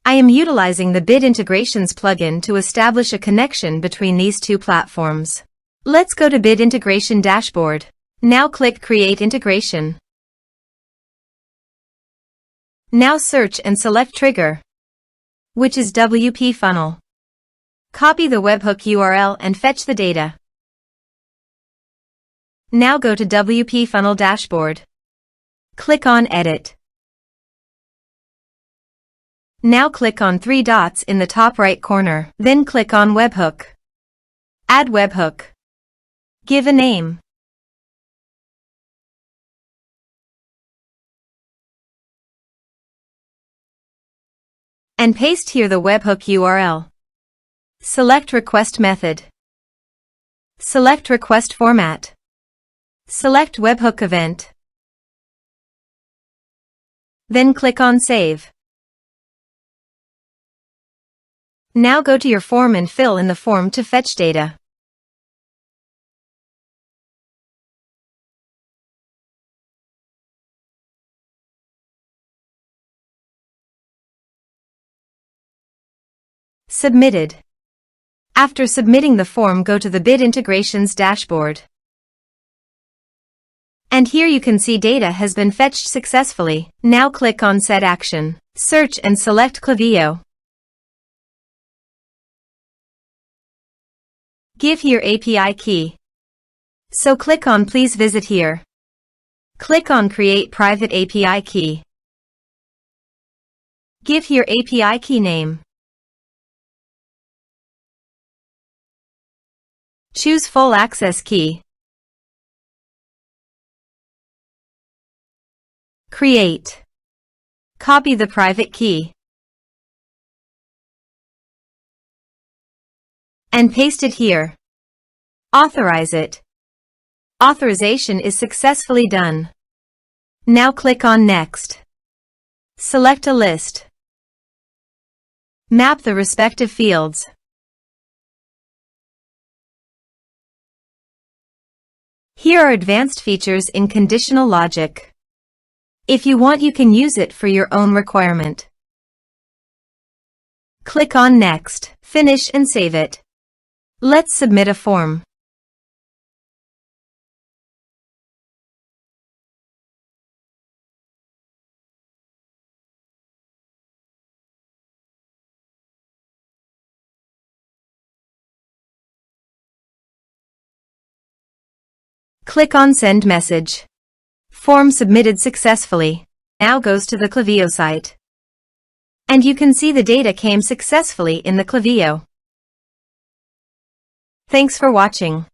I am utilizing the Bid Integrations plugin to establish a connection between these two platforms. Let's go to Bid Integration Dashboard. Now click Create Integration. Now search and select Trigger, which is WPFunnel. Copy the webhook URL and fetch the data. Now go to WPFunnel Dashboard. Click on Edit. Now click on 3 dots in the top right corner. Then click on Webhook. Add webhook. Give a name. And paste here the webhook URL. Select Request Method. Select Request Format. Select Webhook Event. Then click on Save. Now go to your form and fill in the form to fetch data. Submitted. After submitting the form, go to the Bid Integrations dashboard. And here you can see data has been fetched successfully. Now click on Set Action. Search and select Klaviyo. Give here API key. So click on Please visit here. Click on Create private API key. Give here API key name. Choose Full Access Key. Create. Copy the private key. And paste it here. Authorize it. Authorization is successfully done. Now click on Next. Select a list. Map the respective fields. Here are advanced features in conditional logic. If you want, you can use it for your own requirement. Click on Next, finish and save it. Let's submit a form. Click on Send Message. Form submitted successfully. Now goes to the Klaviyo site. And you can see the data came successfully in the Klaviyo. Thanks for watching.